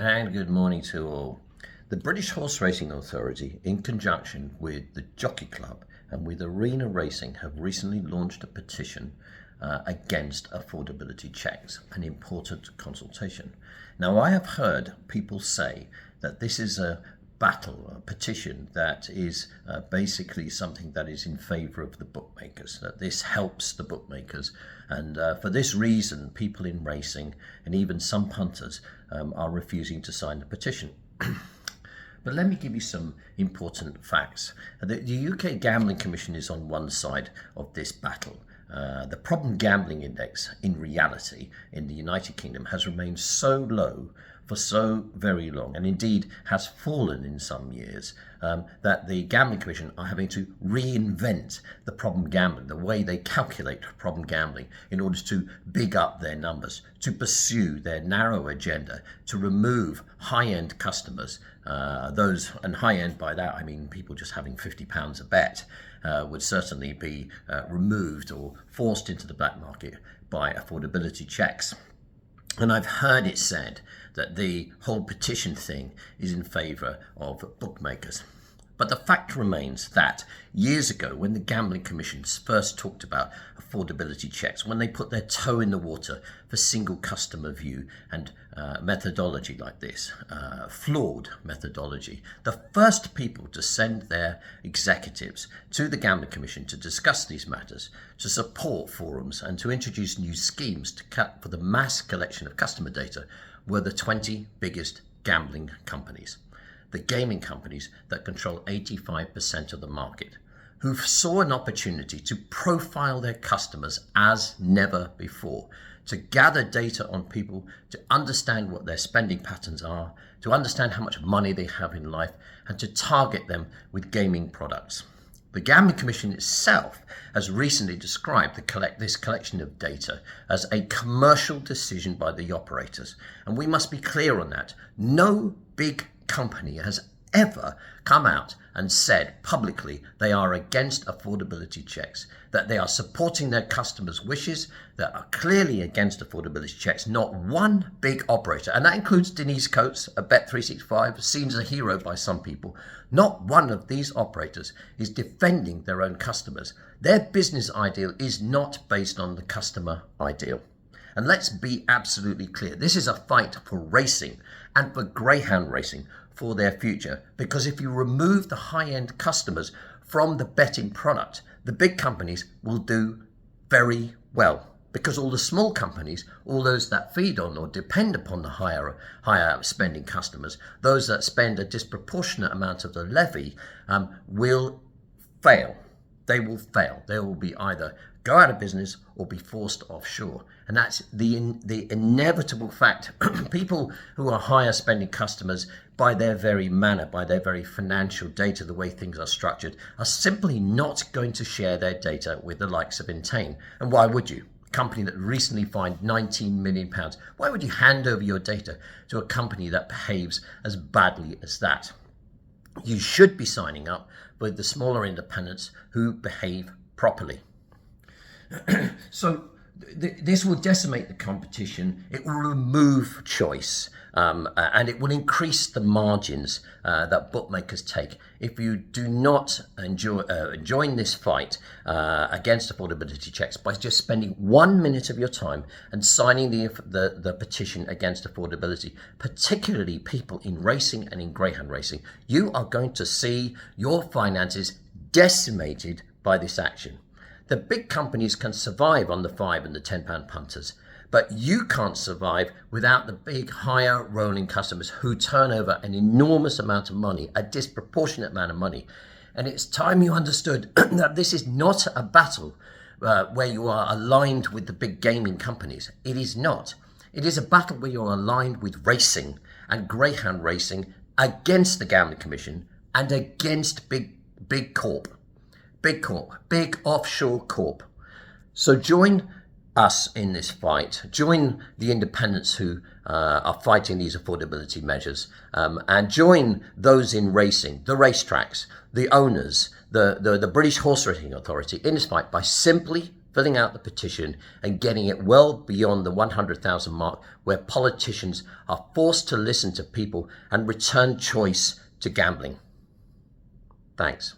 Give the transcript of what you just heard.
And good morning to all. The British Horse Racing Authority, in conjunction with the Jockey Club and with Arena Racing, have recently launched a petition against affordability checks, an important consultation. Now, I have heard people say that this is a battle, a petition that is basically something that is in favour of the bookmakers, that this helps the bookmakers, and for this reason people in racing and even some punters are refusing to sign the petition. But let me give you some important facts. The UK Gambling Commission is on one side of this battle. The problem gambling index in reality in the United Kingdom has remained so low for so very long, and indeed has fallen in some years, that the Gambling Commission are having to reinvent the problem gambling, the way they calculate problem gambling, in order to big up their numbers, to pursue their narrow agenda, to remove high-end customers, and high-end by that I mean people just having £50 a bet, would certainly be removed or forced into the black market by affordability checks. And I've heard it said that the whole petition thing is in favour of bookmakers. But the fact remains that years ago, when the Gambling Commission first talked about affordability checks, when they put their toe in the water for single customer view and methodology like this, flawed methodology, the first people to send their executives to the Gambling Commission to discuss these matters, to support forums and to introduce new schemes to cut for the mass collection of customer data were the 20 biggest gambling companies. The gaming companies that control 85% of the market, who saw an opportunity to profile their customers as never before, to gather data on people, to understand what their spending patterns are, to understand how much money they have in life, and to target them with gaming products. The Gambling Commission itself has recently described this collection of data as a commercial decision by the operators. And we must be clear on that. No big company has ever come out and said publicly they are against affordability checks, that they are supporting their customers' wishes, that are clearly against affordability checks. Not one big operator, and that includes Denise Coates at Bet365, seen as a hero by some people. Not one of these operators is defending their own customers. Their business ideal is not based on the customer ideal. And let's be absolutely clear, this is a fight for racing and for greyhound racing for their future. Because if you remove the high-end customers from the betting product, the big companies will do very well. Because all the small companies, all those that feed on or depend upon the higher spending customers, those that spend a disproportionate amount of the levy, will fail. They will fail. They will be either go out of business or be forced offshore. And that's the inevitable fact. People who are higher spending customers, by their very manner, by their very financial data, the way things are structured, are simply not going to share their data with the likes of Entain. And why would you? A company that recently fined £19 million. Why would you hand over your data to a company that behaves as badly as that? You should be signing up with the smaller independents who behave properly. So this will decimate the competition, it will remove choice, and it will increase the margins that bookmakers take. If you do not join this fight against affordability checks by just spending 1 minute of your time and signing the petition against affordability, particularly people in racing and in greyhound racing, you are going to see your finances decimated by this action. The big companies can survive on the £5 and the £10 punters, but you can't survive without the big, higher rolling customers who turn over an enormous amount of money, a disproportionate amount of money. And it's time you understood that this is not a battle where you are aligned with the big gaming companies. It is not. It is a battle where you're aligned with racing and greyhound racing against the Gambling Commission and against big corp. Big offshore corp. So join us in this fight. Join the independents who are fighting these affordability measures, and join those in racing, the racetracks, the owners, the British Horse Racing Authority in this fight by simply filling out the petition and getting it well beyond the 100,000 mark, where politicians are forced to listen to people and return choice to gambling. Thanks.